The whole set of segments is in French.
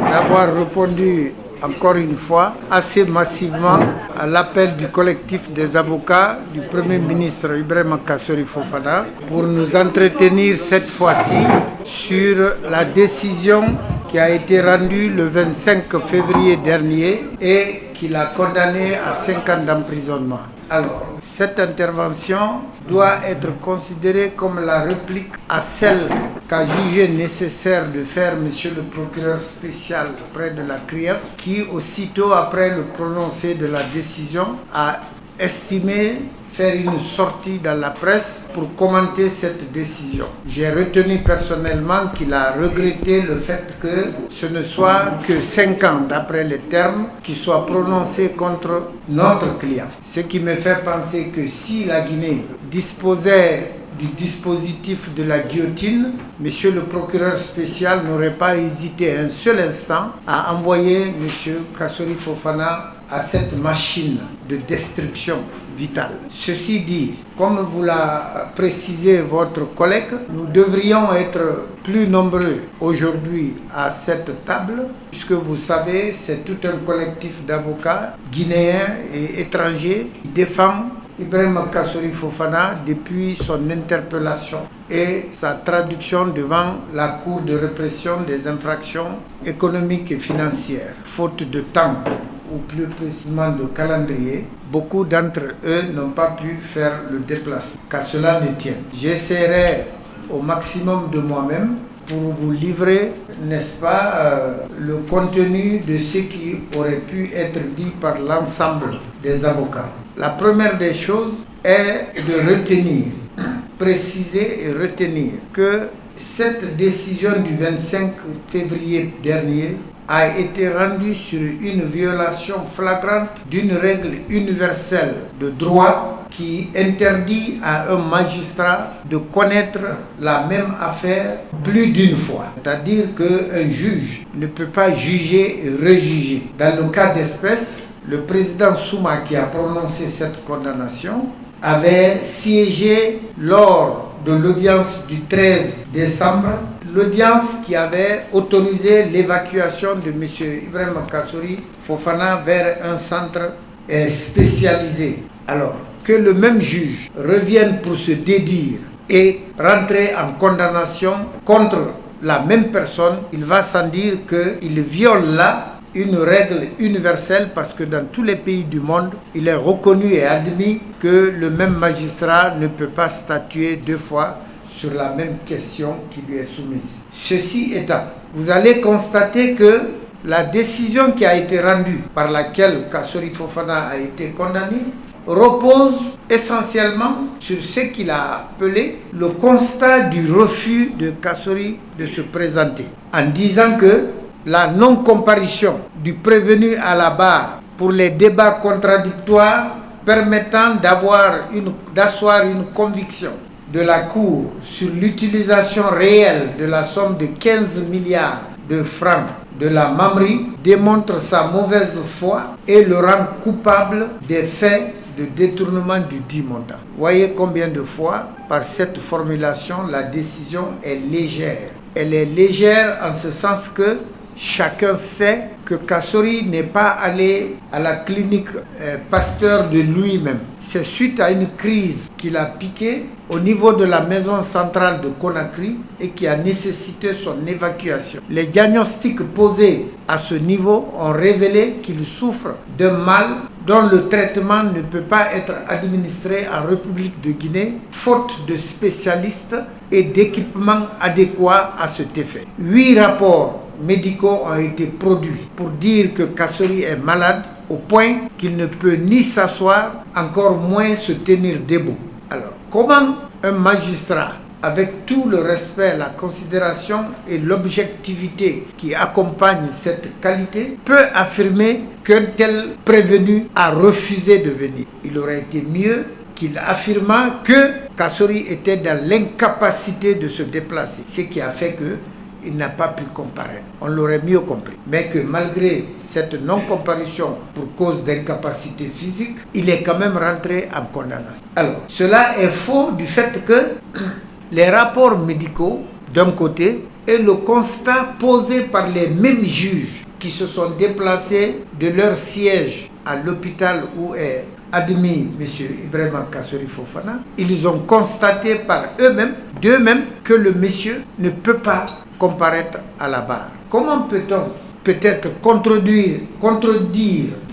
d'avoir répondu encore une fois assez massivement à l'appel du collectif des avocats du Premier ministre Ibrahima Kassori Fofana pour nous entretenir cette fois-ci sur la décision qui a été rendue le 25 février dernier et qui l'a condamné à 5 ans d'emprisonnement. Alors, cette intervention doit être considérée comme la réplique à celle qu'a jugé nécessaire de faire M. le procureur spécial auprès de la CRIEF, qui, aussitôt après le prononcé de la décision, a estimé faire une sortie dans la presse pour commenter cette décision. J'ai retenu personnellement qu'il a regretté le fait que ce ne soit que 5 ans d'après les termes qui soient prononcés contre notre client. Ce qui me fait penser que si la Guinée disposait du dispositif de la guillotine, Monsieur le procureur spécial n'aurait pas hésité un seul instant à envoyer Monsieur Kassori Fofana à cette machine de destruction vitale. Ceci dit, comme vous l'a précisé votre collègue, nous devrions être plus nombreux aujourd'hui à cette table, puisque vous savez, c'est tout un collectif d'avocats guinéens et étrangers qui défend Ibrahima Kassori Fofana depuis son interpellation et sa traduction devant la Cour de répression des infractions économiques et financières. Faute de temps, ou plus précisément de calendrier, beaucoup d'entre eux n'ont pas pu faire le déplacement. Qu'à cela ne tienne. J'essaierai au maximum de moi-même pour vous livrer, n'est-ce pas, le contenu de ce qui aurait pu être dit par l'ensemble des avocats. La première des choses est de retenir, préciser et retenir que cette décision du 25 février dernier a été rendue sur une violation flagrante d'une règle universelle de droit qui interdit à un magistrat de connaître la même affaire plus d'une fois. C'est-à-dire qu'un juge ne peut pas juger et rejuger. Dans le cas d'espèce, le président Souma qui a prononcé cette condamnation avait siégé lors de l'audience du 13 décembre, l'audience qui avait autorisé l'évacuation de M. Ibrahima Kassori Fofana vers un centre spécialisé. Alors, que le même juge revienne pour se dédire et rentrer en condamnation contre la même personne, il va sans dire qu'il viole là une règle universelle parce que dans tous les pays du monde, il est reconnu et admis que le même magistrat ne peut pas statuer 2 fois sur la même question qui lui est soumise. Ceci étant, vous allez constater que la décision qui a été rendue par laquelle Kassori Fofana a été condamné repose essentiellement sur ce qu'il a appelé le constat du refus de Kassori de se présenter, en disant que la non-comparution du prévenu à la barre pour les débats contradictoires permettant d'asseoir une conviction de la Cour sur l'utilisation réelle de la somme de 15 milliards de francs de la Mamri démontre sa mauvaise foi et le rend coupable des faits de détournement du dit montant. Voyez combien de fois, par cette formulation, la décision est légère. Elle est légère en ce sens que chacun sait que Kassori n'est pas allé à la clinique Pasteur de lui-même. C'est suite à une crise qu'il a piquée au niveau de la maison centrale de Conakry et qui a nécessité son évacuation. Les diagnostics posés à ce niveau ont révélé qu'il souffre d'un mal dont le traitement ne peut pas être administré en République de Guinée, faute de spécialistes et d'équipements adéquats à cet effet. 8 rapports médicaux ont été produits pour dire que Kassori est malade au point qu'il ne peut ni s'asseoir, encore moins se tenir debout. Alors, comment un magistrat, avec tout le respect, la considération et l'objectivité qui accompagnent cette qualité, peut affirmer qu'un tel prévenu a refusé de venir? Il aurait été mieux qu'il affirmât que Kassori était dans l'incapacité de se déplacer, ce qui a fait que il n'a pas pu comparaître. On l'aurait mieux compris. Mais que malgré cette non-comparution pour cause d'incapacité physique, il est quand même rentré en condamnation. Alors, cela est faux du fait que les rapports médicaux, d'un côté, et le constat posé par les mêmes juges qui se sont déplacés de leur siège à l'hôpital où est admis M. Ibrahima Kassori Fofana, ils ont constaté par eux-mêmes, d'eux-mêmes, que le monsieur ne peut pas comparaître à la barre. Comment peut-on peut-être contredire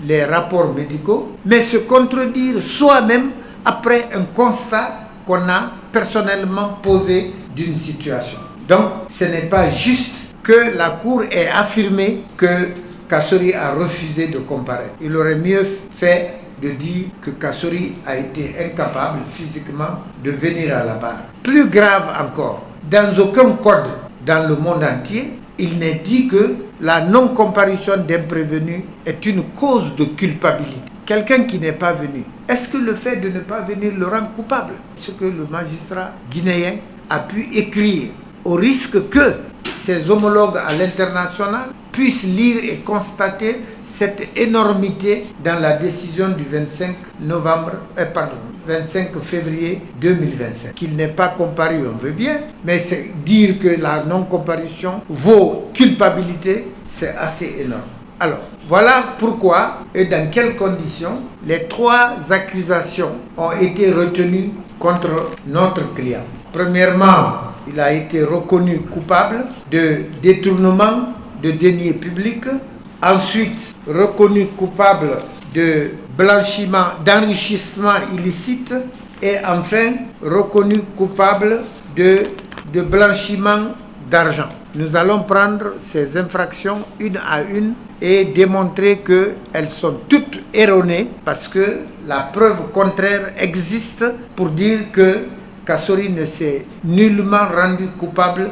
les rapports médicaux, mais se contredire soi-même après un constat qu'on a personnellement posé d'une situation? Donc, ce n'est pas juste que la Cour ait affirmé que Kassori a refusé de comparaître. Il aurait mieux fait de dire que Kassori a été incapable physiquement de venir à la barre. Plus grave encore, dans aucun code dans le monde entier, il n'est dit que la non-comparution d'un prévenu est une cause de culpabilité. Quelqu'un qui n'est pas venu, est-ce que le fait de ne pas venir le rend coupable? Ce que le magistrat guinéen a pu écrire, au risque que ses homologues à l'international puissent lire et constater cette énormité dans la décision du 25 février 2025. Qu'il n'ait pas comparu, on veut bien, mais c'est dire que la non-comparution vaut culpabilité, c'est assez énorme. Alors, voilà pourquoi et dans quelles conditions les 3 accusations ont été retenues contre notre client. Premièrement, il a été reconnu coupable de détournement de deniers publics. Ensuite, reconnu coupable de blanchiment, d'enrichissement illicite. Et enfin, reconnu coupable de blanchiment d'argent. Nous allons prendre ces infractions une à une et démontrer qu'elles sont toutes erronées parce que la preuve contraire existe pour dire que Kassori ne s'est nullement rendu coupable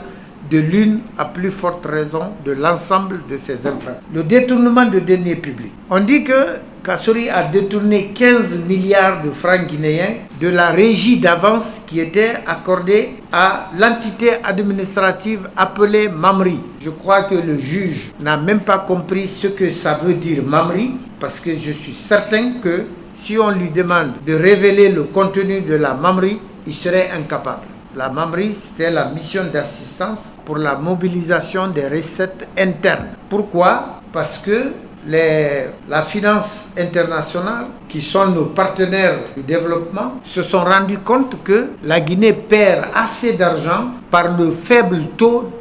de l'une à plus forte raison de l'ensemble de ces infractions. Le détournement de deniers publics. On dit que Kassori a détourné 15 milliards de francs guinéens de la régie d'avance qui était accordée à l'entité administrative appelée Mamri. Je crois que le juge n'a même pas compris ce que ça veut dire Mamri, parce que je suis certain que si on lui demande de révéler le contenu de la Mamri, il serait incapable. La Mamri, c'était la mission d'assistance pour la mobilisation des recettes internes. Pourquoi? Parce que la finance internationale, qui sont nos partenaires du développement, se sont rendus compte que la Guinée perd assez d'argent par le faible taux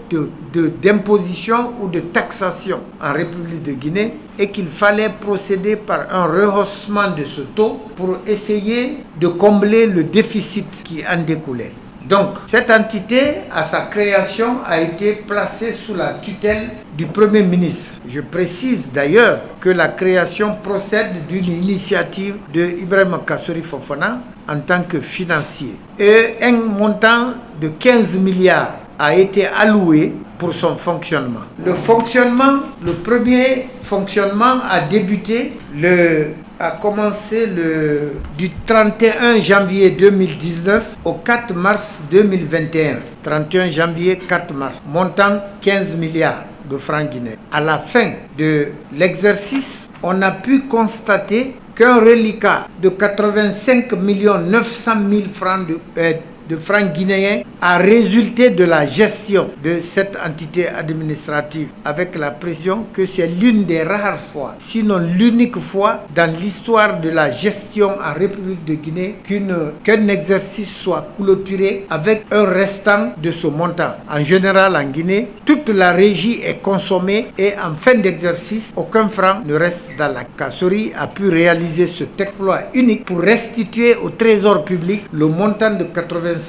d'imposition ou de taxation en République de Guinée et qu'il fallait procéder par un rehaussement de ce taux pour essayer de combler le déficit qui en découlait. Donc, cette entité, à sa création, a été placée sous la tutelle du Premier ministre. Je précise d'ailleurs que la création procède d'une initiative de Ibrahima Kassori Fofana en tant que financier. Et un montant de 15 milliards a été alloué pour son fonctionnement. Le premier fonctionnement a débuté du 31 janvier 2019 au 4 mars 2021. 31 janvier, 4 mars. Montant 15 milliards de francs guinéens. À la fin de l'exercice, on a pu constater qu'un reliquat de 85 900 000 francs de francs guinéens a résulté de la gestion de cette entité administrative, avec la précision que c'est l'une des rares fois, sinon l'unique fois dans l'histoire de la gestion en République de Guinée qu'un exercice soit clôturé avec un restant de ce montant. En général, en Guinée, toute la régie est consommée et en fin d'exercice, aucun franc ne reste dans la Kassori a pu réaliser cet exploit unique pour restituer au trésor public le montant de 85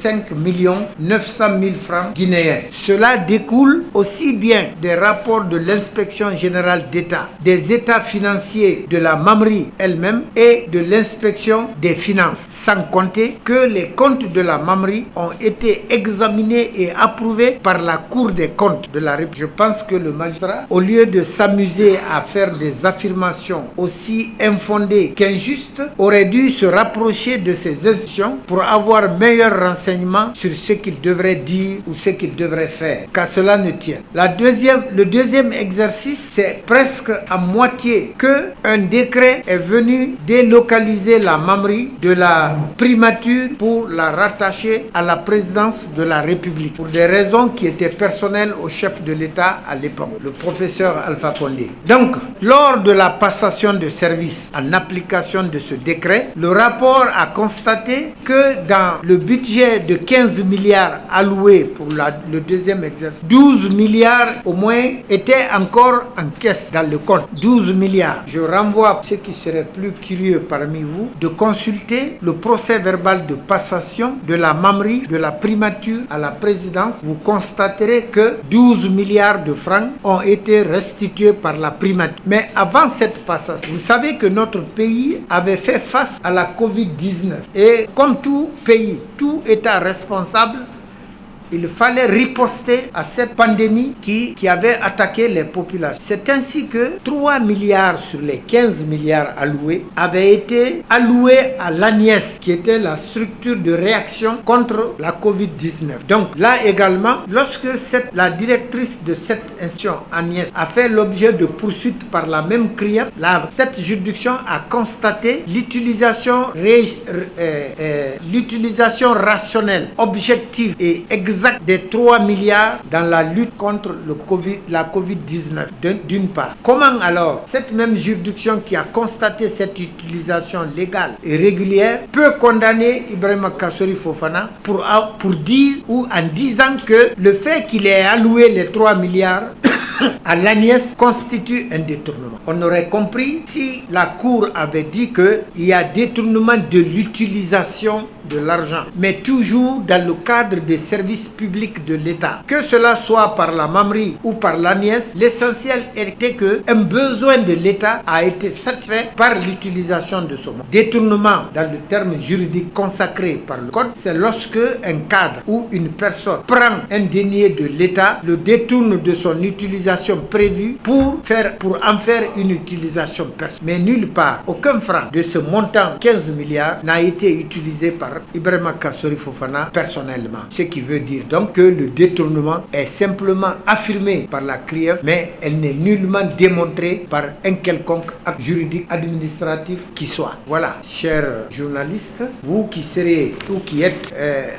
900 000 francs guinéens. Cela découle aussi bien des rapports de l'inspection générale d'État, des états financiers de la Mamri elle-même et de l'inspection des finances. Sans compter que les comptes de la Mamri ont été examinés et approuvés par la Cour des comptes de la République. Je pense que le magistrat, au lieu de s'amuser à faire des affirmations aussi infondées qu'injustes, aurait dû se rapprocher de ces institutions pour avoir meilleur renseignement sur ce qu'il qu'il devrait dire ou ce qu'il devrait faire, qu'à cela ne tienne. Le deuxième exercice, c'est presque à moitié qu'un décret est venu délocaliser la Mamri de la primature pour la rattacher à la présidence de la République, pour des raisons qui étaient personnelles au chef de l'État à l'époque, le professeur Alpha Condé. Donc, lors de la passation de service en application de ce décret, le rapport a constaté que dans le budget de 15 milliards alloués pour le deuxième exercice, 12 milliards au moins étaient encore en caisse dans le compte. 12 milliards. Je renvoie ceux qui seraient plus curieux parmi vous de consulter le procès verbal de passation de la Mamri, de la primature à la présidence. Vous constaterez que 12 milliards de francs ont été restitués par la primature. Mais avant cette passation, vous savez que notre pays avait fait face à la Covid-19. Et comme tout pays, tout État responsable, il fallait riposter à cette pandémie qui avait attaqué les populations. C'est ainsi que 3 milliards sur les 15 milliards alloués avaient été alloués à l'ANIES, qui était la structure de réaction contre la Covid-19. Donc là également, lorsque la directrice de cette institution, ANIES, a fait l'objet de poursuites par la même CRIEF, cette juridiction a constaté l'utilisation rationnelle, objective et exacte des 3 milliards dans la lutte contre la Covid-19, d'une part. Comment alors cette même juridiction qui a constaté cette utilisation légale et régulière peut condamner Ibrahima Kassori Fofana pour dire ou en disant que le fait qu'il ait alloué les 3 milliards à l'ANIES constitue un détournement. On aurait compris si la Cour avait dit qu'il y a détournement de l'utilisation de l'argent, mais toujours dans le cadre des services publics de l'État. Que cela soit par la Mamri ou par l'ANIES, l'essentiel était qu'un besoin de l'État a été satisfait par l'utilisation de ce mot. Détournement, dans le terme juridique consacré par le Code, c'est lorsque un cadre ou une personne prend un denier de l'État, le détourne de son utilisation prévue pour en faire une utilisation personnelle. Mais nulle part, aucun franc de ce montant 15 milliards n'a été utilisé par Ibrahima Kassori Fofana personnellement. Ce qui veut dire donc que le détournement est simplement affirmé par la CRIEF, mais elle n'est nullement démontrée par un quelconque acte juridique administratif qui soit. Voilà, chers journalistes, vous qui serez ou qui êtes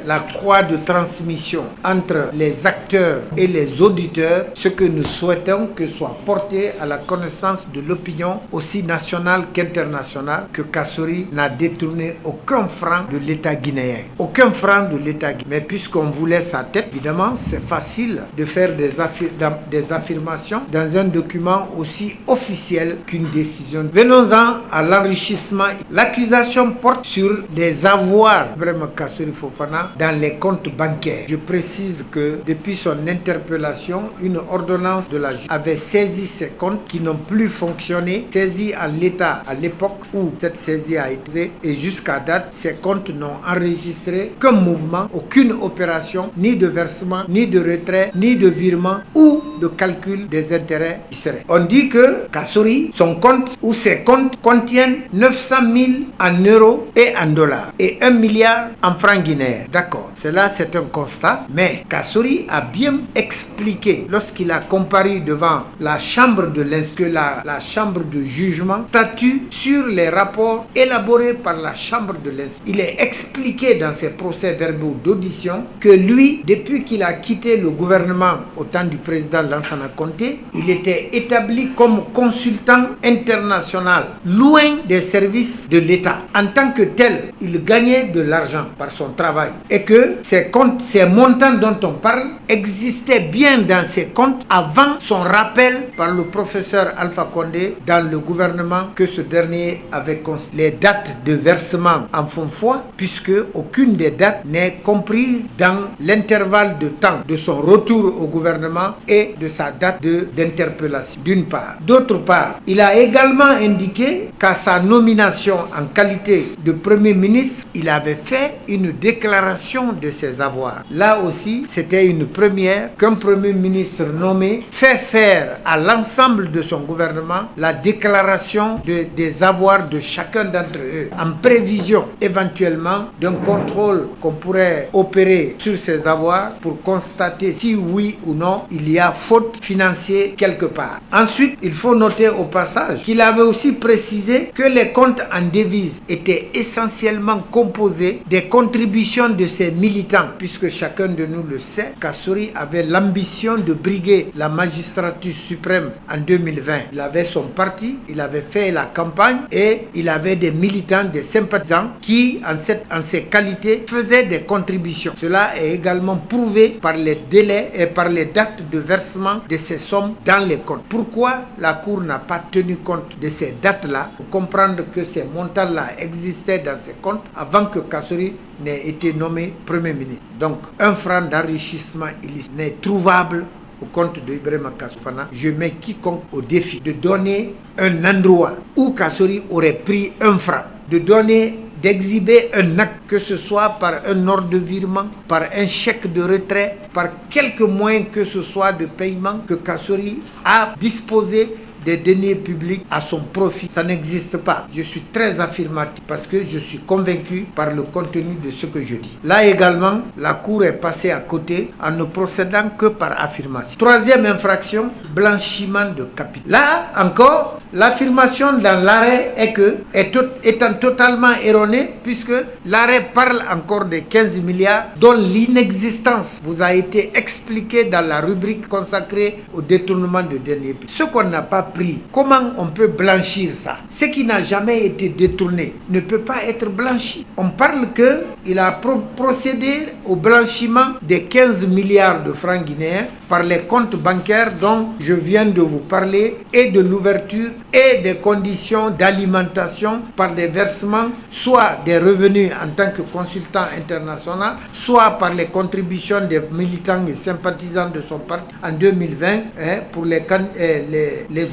la croix de transmission entre les acteurs et les auditeurs, ce que nous souhaitons que soit porté à la connaissance de l'opinion aussi nationale qu'internationale que Kassori n'a détourné aucun franc de l'État guinéen. Aucun franc de l'État guinéen. Mais puisqu'on voulait sa tête, évidemment, c'est facile de faire des affirmations dans un document aussi officiel qu'une décision. Venons-en à l'enrichissement. L'accusation porte sur les avoirs vraiment Kassori Fofana dans les comptes bancaires. Je précise que depuis son interpellation, une ordonnance de la justice avait saisi ces comptes qui n'ont plus fonctionné, saisi à l'État à l'époque où cette saisie a été, et jusqu'à date, ces comptes n'ont enregistré qu'un mouvement, aucune opération, ni de versement, ni de retrait, ni de virement ou de calcul des intérêts qui seraient. On dit que Kassori, son compte ou ses comptes contiennent 900 000 en euros et en dollars et 1 milliard en francs guinéens. D'accord, cela c'est un constat, mais Kassori a bien expliqué lorsqu'il a comparu devant la chambre de la chambre de jugement statue sur les rapports élaborés par la chambre de l'instruction. Il est expliqué dans ses procès-verbaux d'audition que lui, depuis qu'il a quitté le gouvernement au temps du président Lansana Conté, il était établi comme consultant international, loin des services de l'État. En tant que tel, il gagnait de l'argent par son travail et que ces comptes, ces montants dont on parle, existaient bien dans ses comptes avant son rappel par le professeur Alpha Condé dans le gouvernement que ce dernier avait constaté. Les dates de versement en font foi puisque aucune des dates n'est comprise dans l'intervalle de temps de son retour au gouvernement et de sa date d'interpellation, d'une part. D'autre part, il a également indiqué qu'à sa nomination en qualité de Premier ministre, il avait fait une déclaration de ses avoirs. Là aussi, c'était une première qu'un Premier ministre nommé fait faire à l'ensemble de son gouvernement la déclaration des avoirs de chacun d'entre eux, en prévision éventuellement d'un contrôle qu'on pourrait opérer sur ces avoirs pour constater si oui ou non il y a faute financière quelque part. Ensuite, il faut noter au passage qu'il avait aussi précisé que les comptes en devises étaient essentiellement composés des contributions de ses militants, puisque chacun de nous le sait, Kassory avait l'ambition de briguer la magistrature suprême en 2020. Il avait son parti, il avait fait la campagne et il avait des militants, des sympathisants qui, en ces qualités, faisaient des contributions. Cela est également prouvé par les délais et par les dates de versement de ces sommes dans les comptes. Pourquoi la Cour n'a pas tenu compte de ces dates-là pour comprendre que ces montants-là existaient dans ces comptes avant que Kassory n'ait été nommé Premier ministre? Donc, un franc d'enrichissement illicite n'est trouvable au compte de Ibrahima Kassory Fofana. Je mets quiconque au défi de donner un endroit où Kassory aurait pris un franc, d'exhiber un acte, que ce soit par un ordre de virement, par un chèque de retrait, par quelque moyen que ce soit de paiement que Kassory a disposé des deniers publics à son profit. Ça n'existe pas. Je suis très affirmatif parce que je suis convaincu par le contenu de ce que je dis. Là également, la Cour est passée à côté en ne procédant que par affirmation. Troisième infraction, blanchiment de capital. Là encore, l'affirmation dans l'arrêt est que, étant totalement erronée, puisque l'arrêt parle encore de 15 milliards dont l'inexistence vous a été expliquée dans la rubrique consacrée au détournement de deniers publics. Ce qu'on n'a pas pris, comment on peut blanchir ça? Ce qui n'a jamais été détourné ne peut pas être blanchi. On parle qu'il a procédé au blanchiment des 15 milliards de francs guinéens par les comptes bancaires dont je viens de vous parler et de l'ouverture et des conditions d'alimentation par des versements, soit des revenus en tant que consultant international, soit par les contributions des militants et sympathisants de son parti en 2020 pour les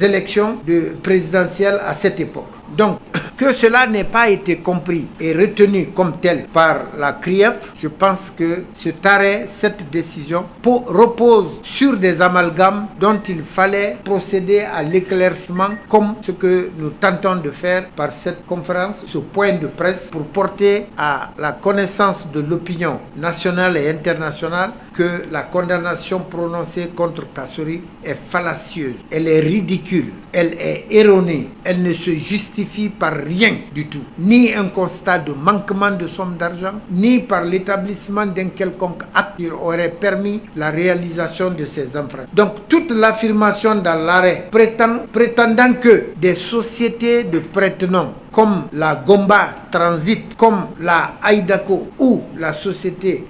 élections présidentielles à cette époque. Donc, que cela n'ait pas été compris et retenu comme tel par la CRIEF, je pense que cet arrêt, cette décision repose sur des amalgames dont il fallait procéder à l'éclaircissement, comme ce que nous tentons de faire par cette conférence, ce point de presse, pour porter à la connaissance de l'opinion nationale et internationale que la condamnation prononcée contre Kassory est fallacieuse, elle est ridicule, elle est erronée, elle ne se justifie par rien du tout, ni un constat de manquement de somme d'argent, ni par l'établissement d'un quelconque acte qui aurait permis la réalisation de ces infractions. Donc toute l'affirmation dans l'arrêt prétendant que des sociétés de prête-nom comme la Gomba Transit, comme la Aidaco ou la société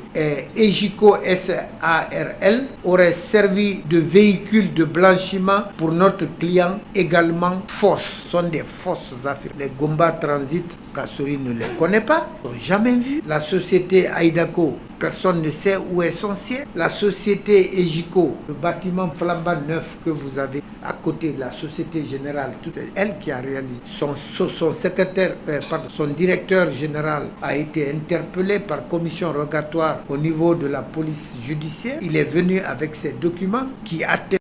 Ejico SARL aurait servi de véhicule de blanchiment pour notre client, également fausses. Ce sont des fausses affaires. Les Gomba Transit, Kassory ne les connaît pas, ils n'ont jamais vu. La société Aidaco, personne ne sait où est son siège. La société Ejico, le bâtiment flambant neuf que vous avez à côté de la Société Générale, c'est elle qui a réalisé. Son directeur général a été interpellé par commission rogatoire au niveau de la police judiciaire. Il est venu avec ses documents qui attestent